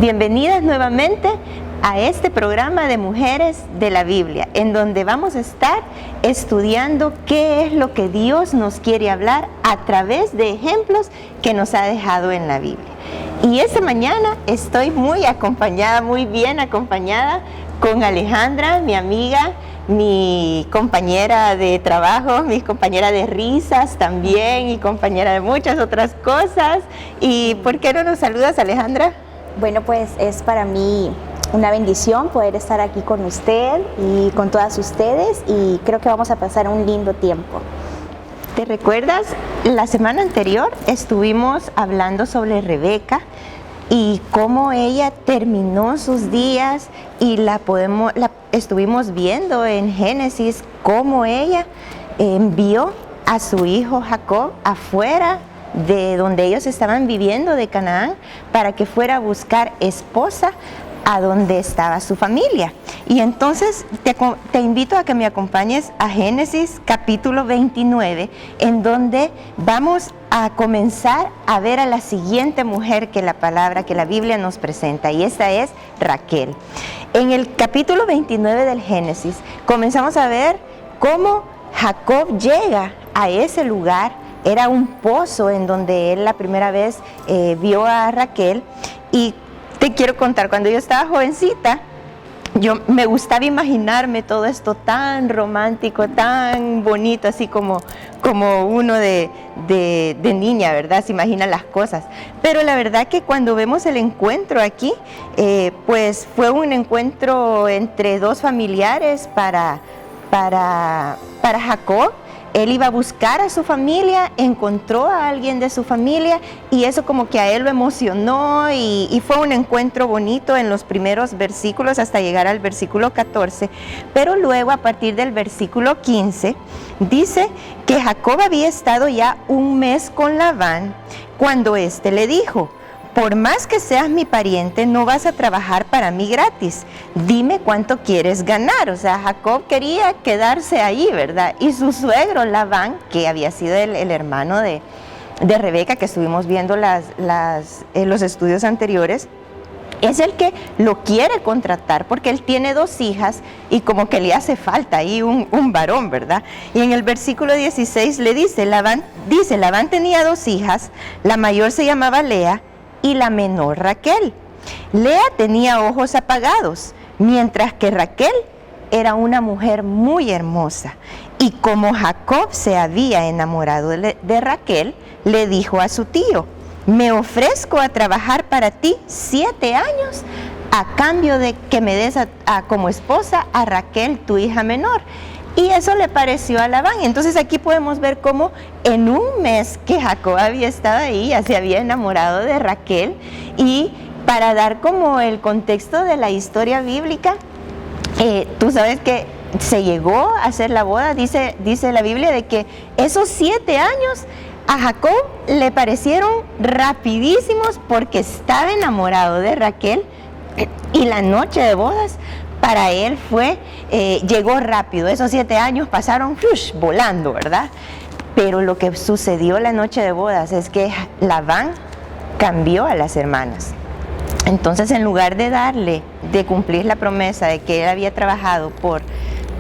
Bienvenidas nuevamente a este programa de Mujeres de la Biblia, en donde vamos a estar estudiando qué es lo que Dios nos quiere hablar a través de ejemplos que nos ha dejado en la Biblia. Y esta mañana estoy muy bien acompañada con Alejandra, mi amiga, mi compañera de trabajo, mi compañera de risas también y compañera de muchas otras cosas. ¿Y por qué no nos saludas, Alejandra? Bueno, pues es para mí una bendición poder estar aquí con usted y con todas ustedes, y creo que vamos a pasar un lindo tiempo. ¿Te recuerdas? La semana anterior estuvimos hablando sobre Rebeca y cómo ella terminó sus días, y la estuvimos viendo en Génesis cómo ella envió a su hijo Jacob afuera de donde ellos estaban viviendo, de Canaán, para que fuera a buscar esposa a donde estaba su familia. Y entonces te invito a que me acompañes a Génesis capítulo 29, en donde vamos a comenzar a ver a la siguiente mujer que la Biblia nos presenta, y esta es Raquel. En el capítulo 29 del Génesis comenzamos a ver cómo Jacob llega a ese lugar. Era un pozo en donde él la primera vez vio a Raquel. Y te quiero contar, cuando yo estaba jovencita, me gustaba imaginarme todo esto tan romántico, tan bonito, así como uno de niña, ¿verdad? Se imagina las cosas. Pero la verdad que cuando vemos el encuentro aquí, pues fue un encuentro entre dos familiares para Jacob. Él iba a buscar a su familia, encontró a alguien de su familia, y eso como que a él lo emocionó, y fue un encuentro bonito en los primeros versículos hasta llegar al versículo 14. Pero luego, a partir del versículo 15, dice que Jacob había estado ya un mes con Labán cuando éste le dijo: por más que seas mi pariente, no vas a trabajar para mí gratis. Dime cuánto quieres ganar. O sea, Jacob quería quedarse ahí, ¿verdad? Y su suegro Labán, que había sido el hermano de Rebeca, que estuvimos viendo los estudios anteriores, es el que lo quiere contratar porque él tiene 2 hijas y como que le hace falta ahí un varón, ¿verdad? Y en el versículo 16 le dice, Labán tenía 2 hijas, la mayor se llamaba Lea y la menor Raquel. Lea tenía ojos apagados, mientras que Raquel era una mujer muy hermosa. Y como Jacob se había enamorado de Raquel, le dijo a su tío: me ofrezco a trabajar para ti 7 años a cambio de que me des como esposa a Raquel, tu hija menor. Y eso le pareció a Labán. Entonces aquí podemos ver cómo en un mes que Jacob había estado ahí, ya se había enamorado de Raquel. Y para dar como el contexto de la historia bíblica, tú sabes que se llegó a hacer la boda, dice la Biblia, de que esos 7 años a Jacob le parecieron rapidísimos porque estaba enamorado de Raquel, y la noche de bodas para él llegó rápido. Esos 7 años pasaron volando, ¿verdad? Pero lo que sucedió la noche de bodas es que Labán cambió a las hermanas. Entonces, en lugar de cumplir la promesa de que él había trabajado por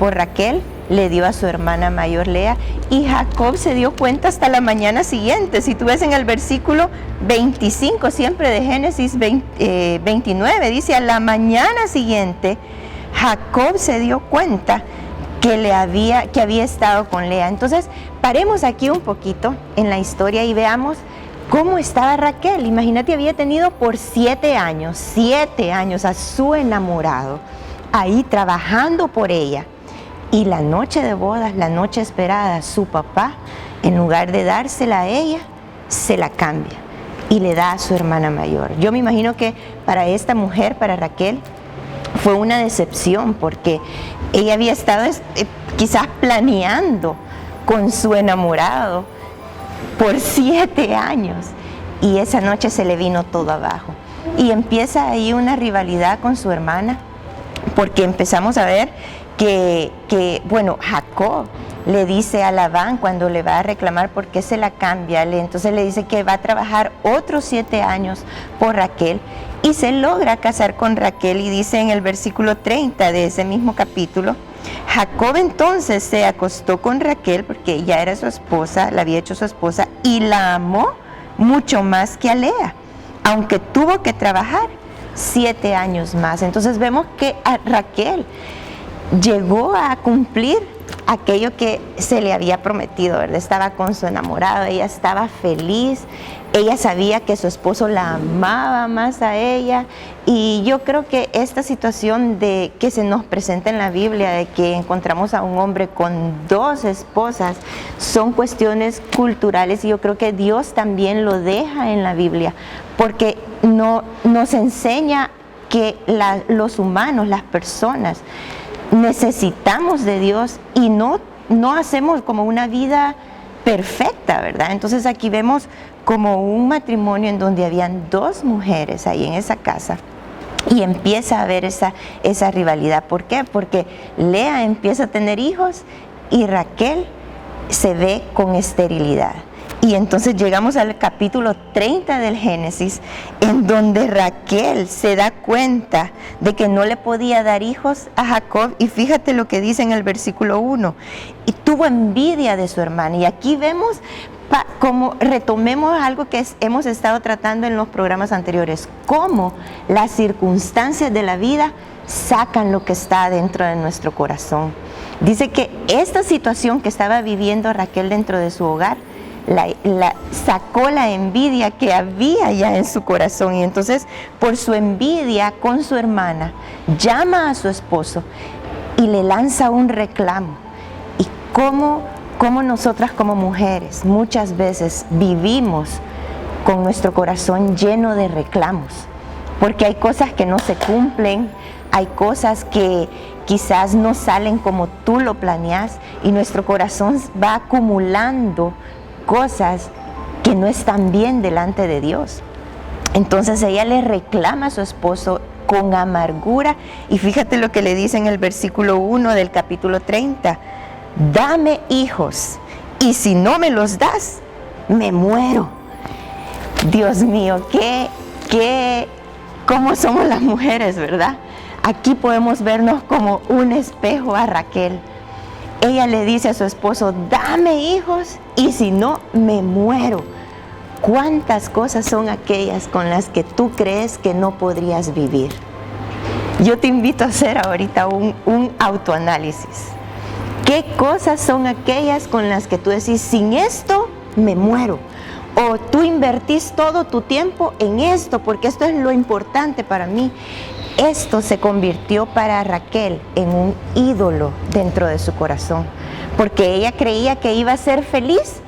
Raquel, le dio a su hermana mayor Lea, y Jacob se dio cuenta hasta la mañana siguiente. Si tú ves en el versículo 25 siempre de Génesis 29, dice: a la mañana siguiente Jacob se dio cuenta que había estado con Lea. Entonces, paremos aquí un poquito en la historia y veamos cómo estaba Raquel. Imagínate, había tenido por 7 años a su enamorado ahí trabajando por ella. Y la noche de bodas, la noche esperada, su papá, en lugar de dársela a ella, se la cambia y le da a su hermana mayor. Yo me imagino que para esta mujer, para Raquel, fue una decepción, porque ella había estado quizás planeando con su enamorado por 7 años, y esa noche se le vino todo abajo. Y empieza ahí una rivalidad con su hermana, porque empezamos a ver que Jacob le dice a Labán, cuando le va a reclamar por qué se la cambia, entonces le dice que va a trabajar otros 7 años por Raquel, y se logra casar con Raquel, y dice en el versículo 30 de ese mismo capítulo: Jacob entonces se acostó con Raquel, porque ya era su esposa, la había hecho su esposa, y la amó mucho más que a Lea, aunque tuvo que trabajar 7 años más. Entonces vemos que a Raquel llegó a cumplir aquello que se le había prometido, ¿verdad? Estaba con su enamorado, ella estaba feliz, ella sabía que su esposo la amaba más a ella, y yo creo que esta situación de que se nos presenta en la Biblia, de que encontramos a un hombre con 2 esposas, son cuestiones culturales, y yo creo que Dios también lo deja en la Biblia, porque nos enseña que los humanos, las personas, necesitamos de Dios y no hacemos como una vida perfecta, ¿verdad? Entonces aquí vemos como un matrimonio en donde habían 2 mujeres ahí en esa casa, y empieza a haber esa rivalidad. ¿Por qué? Porque Lea empieza a tener hijos y Raquel se ve con esterilidad. Y entonces llegamos al capítulo 30 del Génesis, en donde Raquel se da cuenta de que no le podía dar hijos a Jacob, y fíjate lo que dice en el versículo 1: y tuvo envidia de su hermana. Y aquí vemos como retomemos algo que hemos estado tratando en los programas anteriores, cómo las circunstancias de la vida sacan lo que está dentro de nuestro corazón. Dice que esta situación que estaba viviendo Raquel dentro de su hogar, sacó la envidia que había ya en su corazón, y entonces por su envidia con su hermana llama a su esposo y le lanza un reclamo. Y cómo nosotras como mujeres muchas veces vivimos con nuestro corazón lleno de reclamos, porque hay cosas que no se cumplen, hay cosas que quizás no salen como tú lo planeas, y nuestro corazón va acumulando cosas que no están bien delante de Dios. Entonces ella le reclama a su esposo con amargura, y fíjate lo que le dice en el versículo 1 del capítulo 30: dame hijos, y si no me los das, me muero. Dios mío, cómo somos las mujeres, ¿verdad? Aquí podemos vernos como un espejo a Raquel. Ella le dice a su esposo: dame hijos, y si no, me muero. ¿Cuántas cosas son aquellas con las que tú crees que no podrías vivir? Yo te invito a hacer ahorita un autoanálisis. ¿Qué cosas son aquellas con las que tú decís: sin esto me muero? O tú invertís todo tu tiempo en esto porque esto es lo importante para mí. Esto se convirtió para Raquel en un ídolo dentro de su corazón, porque ella creía que iba a ser feliz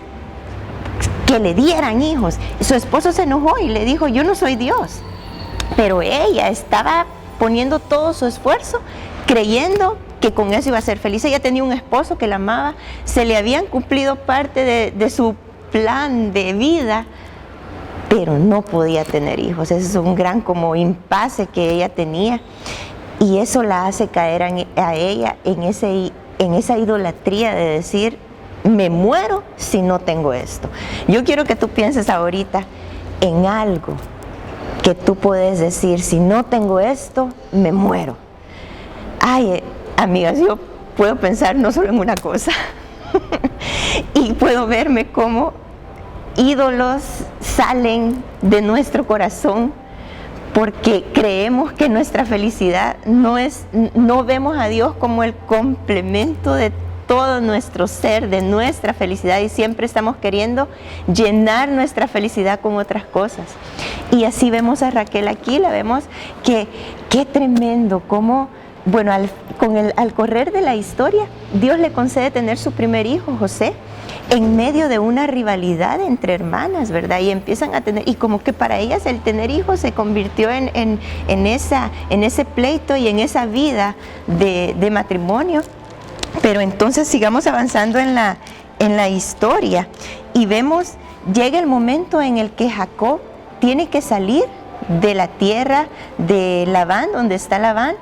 que le dieran hijos. Su esposo se enojó y le dijo: yo no soy Dios. Pero ella estaba poniendo todo su esfuerzo creyendo que con eso iba a ser feliz. Ella tenía un esposo que la amaba, se le habían cumplido parte de su plan de vida, pero no podía tener hijos. Ese es un gran como impasse que ella tenía, y eso la hace caer a ella en esa idolatría de decir: me muero si no tengo esto. Yo quiero que tú pienses ahorita en algo que tú puedes decir: si no tengo esto, me muero. Ay, amigas, yo puedo pensar no solo en una cosa y puedo verme como ídolos salen de nuestro corazón porque creemos que nuestra felicidad no vemos a Dios como el complemento de todo nuestro ser, de nuestra felicidad, y siempre estamos queriendo llenar nuestra felicidad con otras cosas. Y así vemos a Raquel aquí, la vemos que qué tremendo, como bueno, al correr de la historia, Dios le concede tener su primer hijo, José, en medio de una rivalidad entre hermanas, ¿verdad? Y empiezan a tener, y como que para ellas el tener hijos se convirtió en ese pleito y en esa vida de matrimonio. Pero entonces sigamos avanzando en la historia, y vemos, llega el momento en el que Jacob tiene que salir de la tierra de Labán, donde está Labán,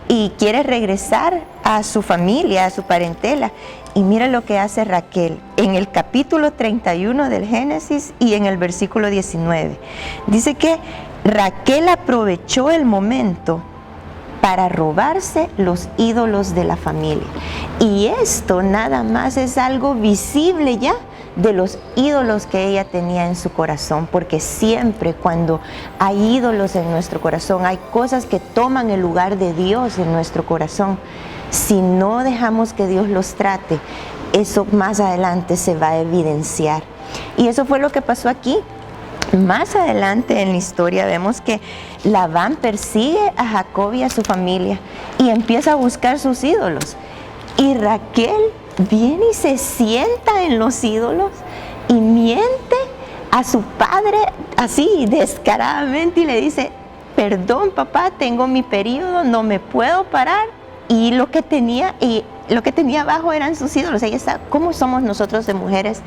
y quiere regresar a su familia, a su parentela. Y mira lo que hace Raquel en el capítulo 31 del Génesis y en el versículo 19. Dice que Raquel aprovechó el momento para robarse los ídolos de la familia. Y esto nada más es algo visible ya de los ídolos que ella tenía en su corazón, porque siempre cuando hay ídolos en nuestro corazón, hay cosas que toman el lugar de Dios en nuestro corazón. Si no dejamos que Dios los trate, eso más adelante se va a evidenciar. Y eso fue lo que pasó aquí. Más adelante en la historia vemos que Labán persigue a Jacob y a su familia y empieza a buscar sus ídolos. Y Raquel viene y se sienta en los ídolos y miente a su padre así descaradamente y le dice: perdón, papá, tengo mi periodo, no me puedo parar. Y lo que tenía abajo eran sus ídolos. Ella está, ¿cómo somos nosotros de mujeres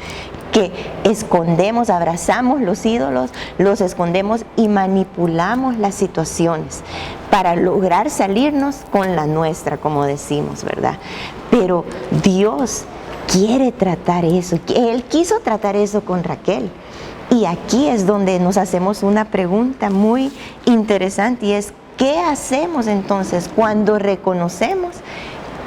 que escondemos, abrazamos los ídolos, los escondemos y manipulamos las situaciones para lograr salirnos con la nuestra, como decimos, ¿verdad? Pero Dios quiere tratar eso. Él quiso tratar eso con Raquel. Y aquí es donde nos hacemos una pregunta muy interesante, y es: ¿qué hacemos entonces cuando reconocemos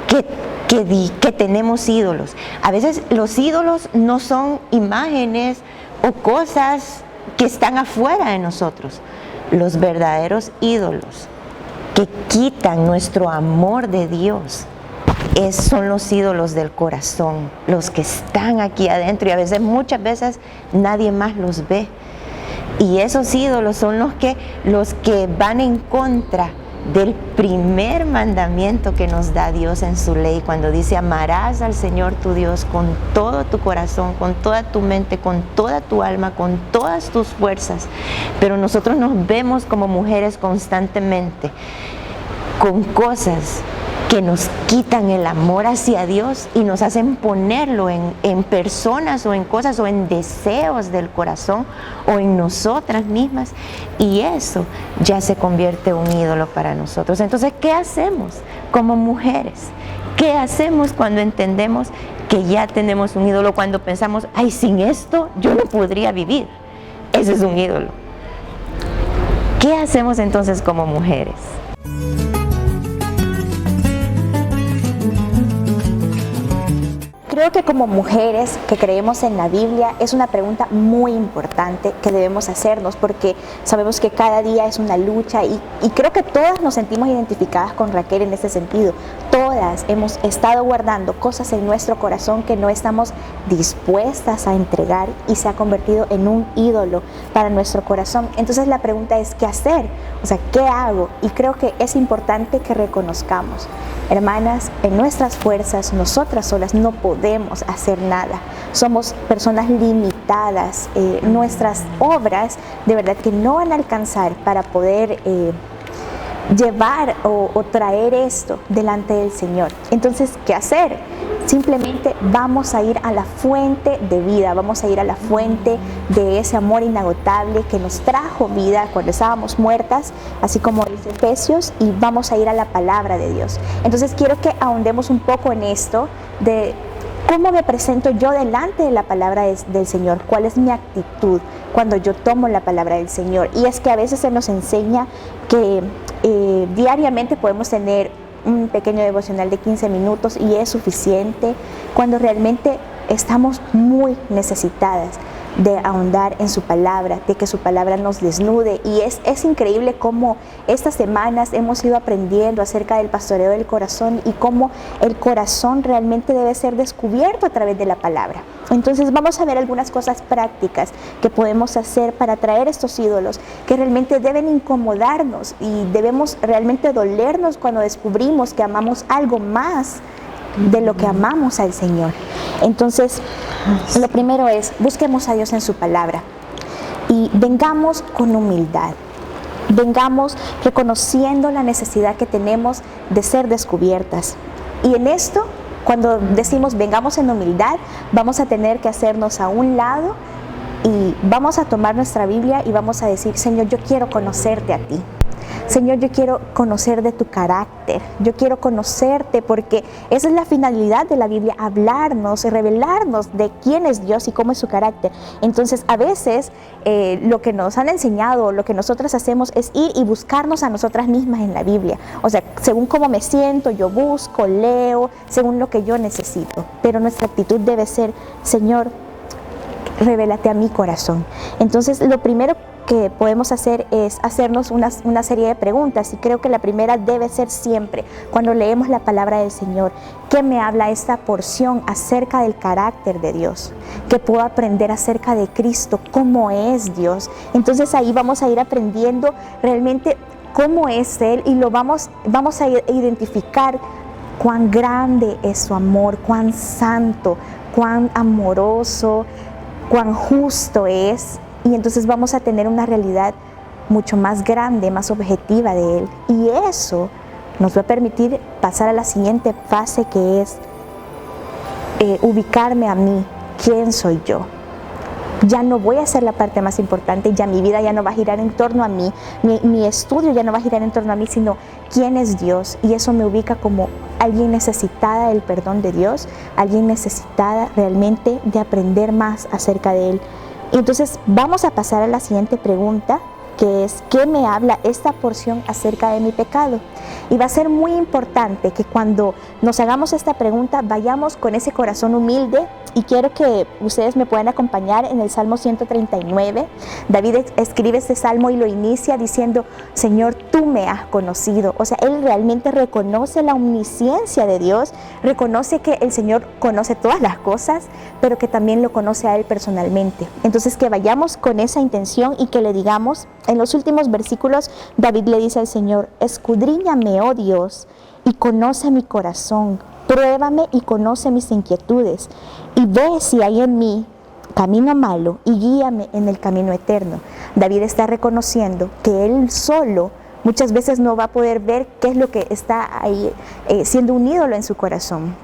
que tenemos ídolos? A veces los ídolos no son imágenes o cosas que están afuera de nosotros. Los verdaderos ídolos que quitan nuestro amor de Dios son los ídolos del corazón, los que están aquí adentro, y a veces, muchas veces, nadie más los ve. Y esos ídolos son los que van en contra del primer mandamiento que nos da Dios en su ley, cuando dice: amarás al Señor tu Dios con todo tu corazón, con toda tu mente, con toda tu alma, con todas tus fuerzas. Pero nosotros nos vemos como mujeres constantemente con cosas que nos quitan el amor hacia Dios y nos hacen ponerlo en personas o en cosas o en deseos del corazón o en nosotras mismas, y eso ya se convierte en un ídolo para nosotros. Entonces, ¿qué hacemos como mujeres? ¿Qué hacemos cuando entendemos que ya tenemos un ídolo? Cuando pensamos: ay, sin esto yo no podría vivir. Ese es un ídolo. ¿Qué hacemos entonces como mujeres? Creo que como mujeres que creemos en la Biblia es una pregunta muy importante que debemos hacernos, porque sabemos que cada día es una lucha y creo que todas nos sentimos identificadas con Raquel en este sentido. Todas hemos estado guardando cosas en nuestro corazón que no estamos dispuestas a entregar y se ha convertido en un ídolo para nuestro corazón. Entonces la pregunta es: ¿qué hacer? O sea, ¿qué hago? Y creo que es importante que reconozcamos, hermanas, en nuestras fuerzas, nosotras solas no podemos hacer nada. Somos personas limitadas. Nuestras obras de verdad que no van a alcanzar para poder llevar o traer esto delante del Señor. Entonces, ¿qué hacer? Simplemente vamos a ir a la fuente de vida, vamos a ir a la fuente de ese amor inagotable que nos trajo vida cuando estábamos muertas, así como dice Efesios, y vamos a ir a la palabra de Dios. Entonces quiero que ahondemos un poco en esto de cómo me presento yo delante de la palabra del Señor, cuál es mi actitud cuando yo tomo la palabra del Señor. Y es que a veces se nos enseña que diariamente podemos tener un pequeño devocional de 15 minutos y es suficiente, cuando realmente estamos muy necesitadas de ahondar en su palabra, de que su palabra nos desnude. Y es increíble cómo estas semanas hemos ido aprendiendo acerca del pastoreo del corazón y cómo el corazón realmente debe ser descubierto a través de la palabra. Entonces vamos a ver algunas cosas prácticas que podemos hacer para traer estos ídolos que realmente deben incomodarnos y debemos realmente dolernos cuando descubrimos que amamos algo más de lo que amamos al Señor. Entonces, lo primero es: busquemos a Dios en su palabra y vengamos con humildad. Vengamos reconociendo la necesidad que tenemos de ser descubiertas. Y en esto, cuando decimos vengamos en humildad, vamos a tener que hacernos a un lado y vamos a tomar nuestra Biblia y vamos a decir: Señor, yo quiero conocerte a ti. Señor, yo quiero conocer de tu carácter, yo quiero conocerte, porque esa es la finalidad de la Biblia, hablarnos y revelarnos de quién es Dios y cómo es su carácter. Entonces, a veces lo que nos han enseñado, lo que nosotras hacemos es ir y buscarnos a nosotras mismas en la Biblia. O sea, según cómo me siento, yo busco, leo, según lo que yo necesito. Pero nuestra actitud debe ser, Señor, revélate a mi corazón. Entonces, lo primero que podemos hacer es hacernos una serie de preguntas, y creo que la primera debe ser siempre cuando leemos la palabra del Señor: ¿qué me habla esta porción acerca del carácter de Dios? ¿Qué puedo aprender acerca de Cristo? ¿Cómo es Dios? Entonces ahí vamos a ir aprendiendo realmente cómo es Él, y vamos a identificar cuán grande es su amor, cuán santo, cuán amoroso, cuán justo es. Y entonces vamos a tener una realidad mucho más grande, más objetiva de Él. Y eso nos va a permitir pasar a la siguiente fase, que es ubicarme a mí. ¿Quién soy yo? Ya no voy a ser la parte más importante, ya mi vida ya no va a girar en torno a mí, mi estudio ya no va a girar en torno a mí, sino quién es Dios. Y eso me ubica como alguien necesitada del perdón de Dios, alguien necesitada realmente de aprender más acerca de Él. Entonces vamos a pasar a la siguiente pregunta, que es: ¿qué me habla esta porción acerca de mi pecado? Y va a ser muy importante que cuando nos hagamos esta pregunta vayamos con ese corazón humilde, y quiero que ustedes me puedan acompañar en el Salmo 139. David escribe este salmo y lo inicia diciendo: Señor, tú me has conocido. O sea, él realmente reconoce la omnisciencia de Dios, reconoce que el Señor conoce todas las cosas, pero que también lo conoce a él personalmente. Entonces, que vayamos con esa intención y que le digamos, en los últimos versículos, David le dice al Señor: escudriñame, oh Dios, y conoce mi corazón, pruébame y conoce mis inquietudes, y ve si hay en mí camino malo, y guíame en el camino eterno. David está reconociendo que él solo muchas veces no va a poder ver qué es lo que está ahí siendo un ídolo en su corazón.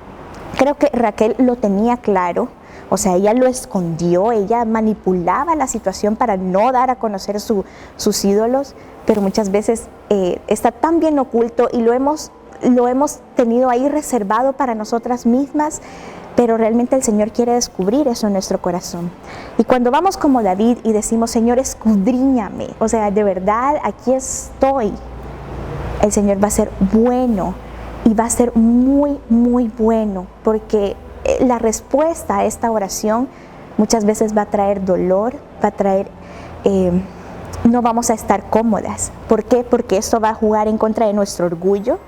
Creo que Raquel lo tenía claro. O sea, ella lo escondió, ella manipulaba la situación para no dar a conocer sus ídolos, pero muchas veces está tan bien oculto y lo hemos tenido ahí reservado para nosotras mismas, pero realmente el Señor quiere descubrir eso en nuestro corazón. Y cuando vamos como David y decimos: Señor, escudriñame, o sea, de verdad, aquí estoy, el Señor va a ser bueno, y va a ser muy, muy bueno, porque la respuesta a esta oración muchas veces va a traer dolor, va a traer, no vamos a estar cómodas. ¿Por qué? Porque esto va a jugar en contra de nuestro orgullo,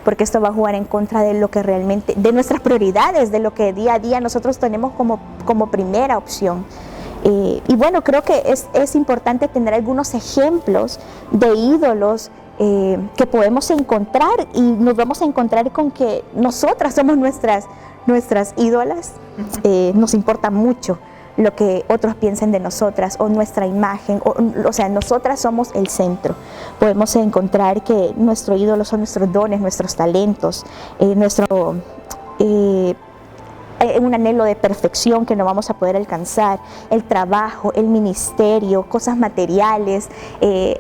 porque esto va a jugar en contra de lo que realmente, de nuestras prioridades, de lo que día a día nosotros tenemos como primera opción. Y bueno, creo que es importante tener algunos ejemplos de ídolos que podemos encontrar, y nos vamos a encontrar con que nosotras somos nuestras ídolas. Nos importa mucho lo que otros piensen de nosotras, o nuestra imagen, o sea, nosotras somos el centro. Podemos encontrar que nuestro ídolo son nuestros dones, nuestros talentos, un anhelo de perfección que no vamos a poder alcanzar, el trabajo, el ministerio, cosas materiales.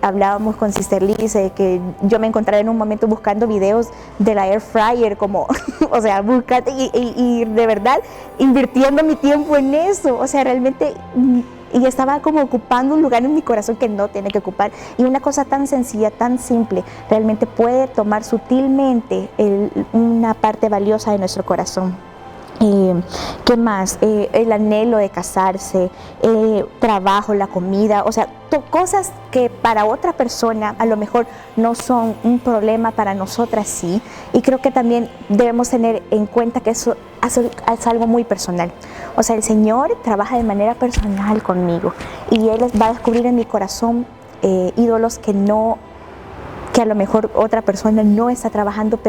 Hablábamos con Sister Liz que yo me encontré en un momento buscando videos de la air fryer, como, o sea, buscando y de verdad invirtiendo mi tiempo en eso. O sea, realmente, y estaba como ocupando un lugar en mi corazón que no tiene que ocupar. Y una cosa tan sencilla, tan simple, realmente puede tomar sutilmente una parte valiosa de nuestro corazón. ¿Qué más? El anhelo de casarse, trabajo, la comida, o sea, cosas que para otra persona a lo mejor no son un problema, para nosotras sí. Y creo que también debemos tener en cuenta que eso es algo muy personal. O sea, el Señor trabaja de manera personal conmigo, y Él va a descubrir en mi corazón ídolos que a lo mejor otra persona no está trabajando,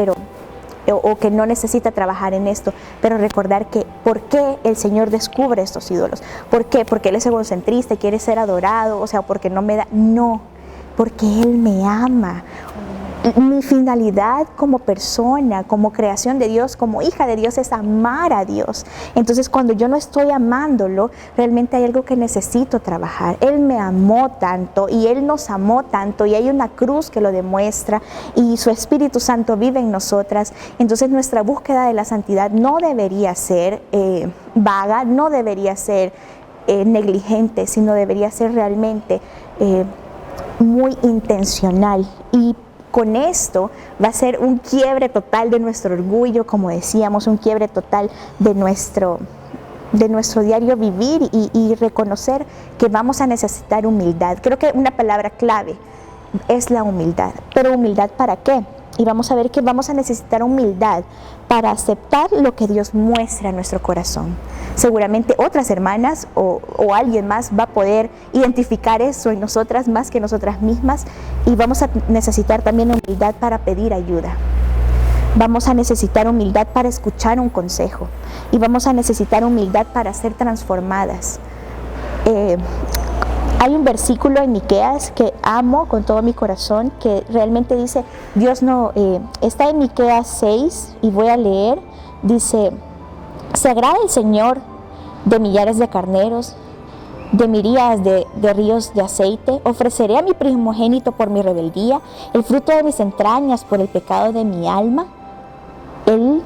o que no necesita trabajar en esto, pero recordar que ¿por qué el Señor descubre estos ídolos? ¿Por qué? Porque Él es egocentrista y quiere ser adorado, o sea, porque no me da, no, porque Él me ama. Mi finalidad como persona, como creación de Dios, como hija de Dios, es amar a Dios. Entonces, cuando yo no estoy amándolo, realmente hay algo que necesito trabajar. Él me amó tanto y Él nos amó tanto, y hay una cruz que lo demuestra, y su Espíritu Santo vive en nosotras. Entonces, nuestra búsqueda de la santidad no debería ser vaga, no debería ser negligente, sino debería ser realmente muy intencional. Y con esto va a ser un quiebre total de nuestro orgullo, como decíamos, un quiebre total de nuestro diario vivir, y reconocer que vamos a necesitar humildad. Creo que una palabra clave es la humildad. ¿Pero humildad para qué? Y vamos a ver que vamos a necesitar humildad para aceptar lo que Dios muestra en nuestro corazón. Seguramente otras hermanas o alguien más va a poder identificar eso en nosotras más que nosotras mismas, y vamos a necesitar también humildad para pedir ayuda. Vamos a necesitar humildad para escuchar un consejo, y vamos a necesitar humildad para ser transformadas. Hay un versículo en Miqueas que amo con todo mi corazón, que realmente dice, está en Miqueas 6, y voy a leer, dice: se agrada el Señor de millares de carneros, de miríadas de ríos de aceite. Ofreceré a mi primogénito por mi rebeldía, el fruto de mis entrañas por el pecado de mi alma. Él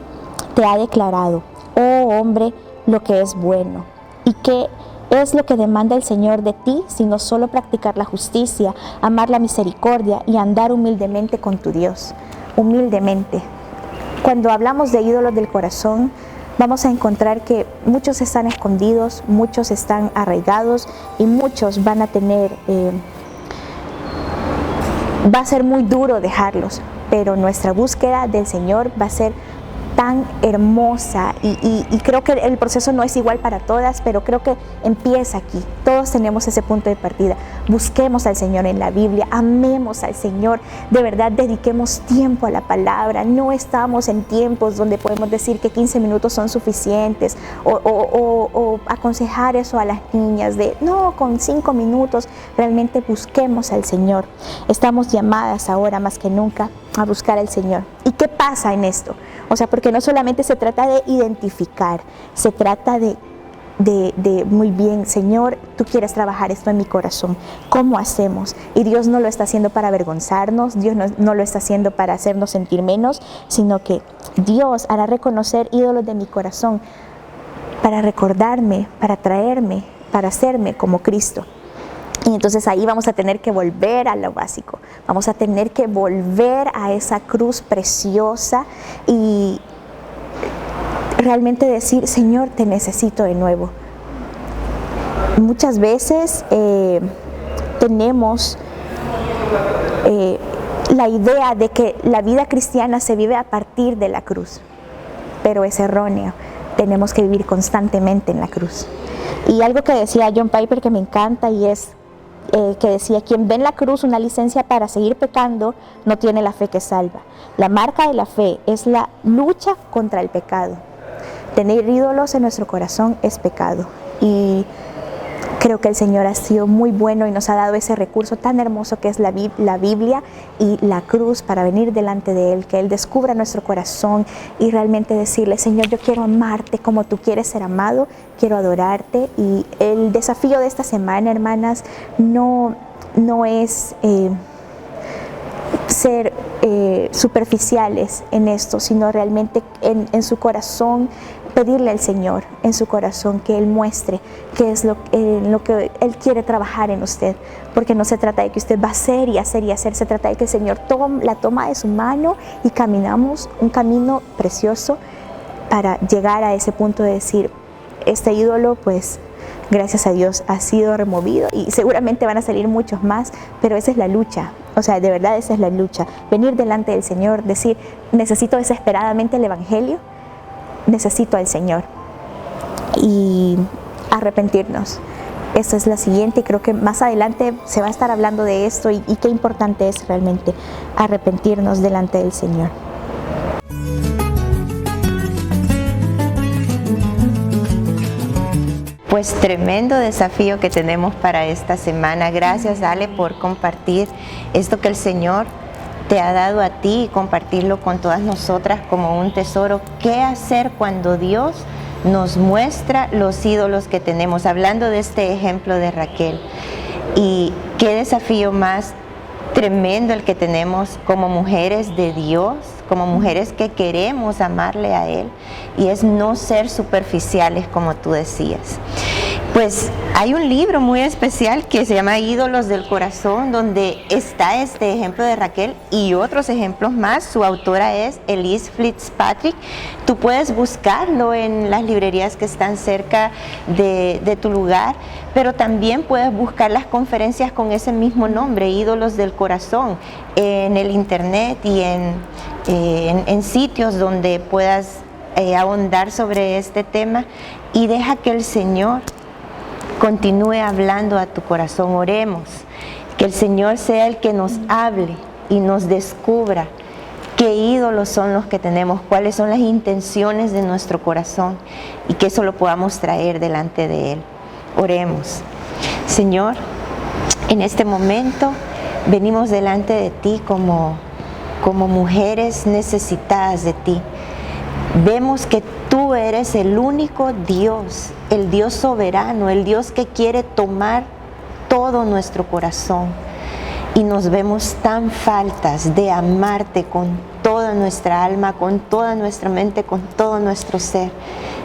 te ha declarado, oh hombre, lo que es bueno. ¿Y qué es lo que demanda el Señor de ti, sino solo practicar la justicia, amar la misericordia y andar humildemente con tu Dios? Humildemente. Cuando hablamos de ídolos del corazón, vamos a encontrar que muchos están escondidos, muchos están arraigados, y muchos van a tener, va a ser muy duro dejarlos, pero nuestra búsqueda del Señor va a ser tan hermosa, y creo que el proceso no es igual para todas, pero creo que empieza aquí. Todos tenemos ese punto de partida. Busquemos al Señor en la Biblia, amemos al Señor, de verdad dediquemos tiempo a la palabra. No estamos en tiempos donde podemos decir que 15 minutos son suficientes, o aconsejar eso a las niñas de no, con 5 minutos. Realmente busquemos al Señor. Estamos llamadas ahora más que nunca a buscar al Señor. ¿Y qué pasa en esto? O sea, porque no solamente se trata de identificar, se trata de muy bien, Señor, tú quieres trabajar esto en mi corazón. ¿Cómo hacemos? Y Dios no lo está haciendo para avergonzarnos, Dios no lo está haciendo para hacernos sentir menos, sino que Dios hará reconocer ídolos de mi corazón para recordarme, para traerme, para hacerme como Cristo. Y entonces ahí vamos a tener que volver a lo básico, vamos a tener que volver a esa cruz preciosa y realmente decir, Señor, te necesito de nuevo. Muchas veces tenemos la idea de que la vida cristiana se vive a partir de la cruz, pero es erróneo. Tenemos que vivir constantemente en la cruz. Y algo que decía John Piper que me encanta, y es que decía: quien ve en la cruz una licencia para seguir pecando, no tiene la fe que salva. La marca de la fe es la lucha contra el pecado. Tener ídolos en nuestro corazón es pecado, y creo que el Señor ha sido muy bueno y nos ha dado ese recurso tan hermoso que es la Biblia y la cruz, para venir delante de Él, que Él descubra nuestro corazón y realmente decirle: Señor, yo quiero amarte como tú quieres ser amado, quiero adorarte. Y el desafío de esta semana, hermanas, no es ser superficiales en esto, sino realmente en su corazón pedirle al Señor, en su corazón, que Él muestre qué es lo que Él quiere trabajar en usted, porque no se trata de que usted va a hacer y hacer y hacer, se trata de que el Señor la toma de su mano y caminamos un camino precioso para llegar a ese punto de decir: este ídolo, pues gracias a Dios ha sido removido, y seguramente van a salir muchos más, pero esa es la lucha. O sea, de verdad esa es la lucha, venir delante del Señor, decir: necesito desesperadamente el Evangelio, necesito al Señor, y arrepentirnos. Esta es la siguiente, y creo que más adelante se va a estar hablando de esto, y qué importante es realmente arrepentirnos delante del Señor. Pues tremendo desafío que tenemos para esta semana. Gracias, Ale, por compartir esto que el Señor te ha dado a ti y compartirlo con todas nosotras como un tesoro. ¿Qué hacer cuando Dios nos muestra los ídolos que tenemos? Hablando de este ejemplo de Raquel. Y qué desafío más tremendo el que tenemos como mujeres de Dios, como mujeres que queremos amarle a Él, y es no ser superficiales, como tú decías. Pues hay un libro muy especial que se llama Ídolos del Corazón, donde está este ejemplo de Raquel y otros ejemplos más. Su autora es Elyse Fitzpatrick. Tú puedes buscarlo en las librerías que están cerca de tu lugar, pero también puedes buscar las conferencias con ese mismo nombre, Ídolos del Corazón, en el internet y en sitios donde puedas ahondar sobre este tema, y deja que el Señor continúe hablando a tu corazón. Oremos, que el Señor sea el que nos hable y nos descubra qué ídolos son los que tenemos, cuáles son las intenciones de nuestro corazón, y que eso lo podamos traer delante de Él. Oremos. Señor, en este momento venimos delante de ti como mujeres necesitadas de ti. Vemos que tú eres el único Dios, el Dios soberano, el Dios que quiere tomar todo nuestro corazón. Y nos vemos tan faltas de amarte con toda nuestra alma, con toda nuestra mente, con todo nuestro ser.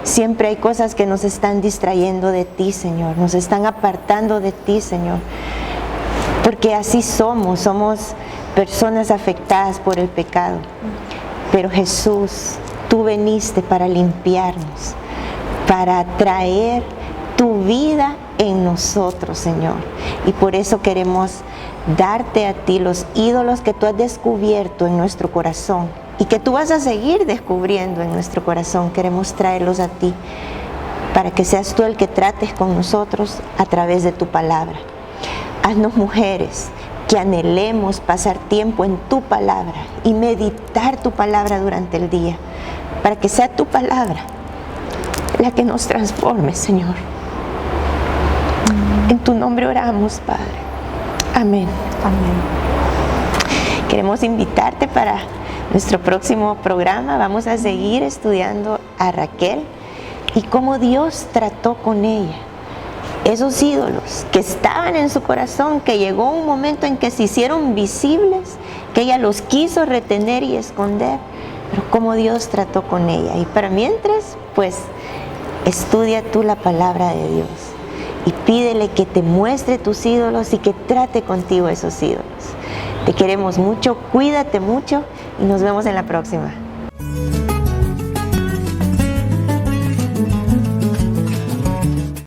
Siempre hay cosas que nos están distrayendo de ti, Señor, nos están apartando de ti, Señor. Porque así somos personas afectadas por el pecado. Pero Jesús, tú veniste para limpiarnos, para traer tu vida en nosotros, Señor. Y por eso queremos darte a ti los ídolos que tú has descubierto en nuestro corazón y que tú vas a seguir descubriendo en nuestro corazón. Queremos traerlos a ti para que seas tú el que trates con nosotros a través de tu palabra. Haznos mujeres que anhelemos pasar tiempo en tu palabra y meditar tu palabra durante el día, para que sea tu palabra la que nos transforme, Señor. En tu nombre oramos, Padre. Amén. Amén. Queremos invitarte para nuestro próximo programa. Vamos a seguir estudiando a Raquel y cómo Dios trató con ella. Esos ídolos que estaban en su corazón, que llegó un momento en que se hicieron visibles, que ella los quiso retener y esconder, pero cómo Dios trató con ella. Y para mientras, pues, estudia tú la palabra de Dios y pídele que te muestre tus ídolos y que trate contigo esos ídolos. Te queremos mucho, cuídate mucho y nos vemos en la próxima.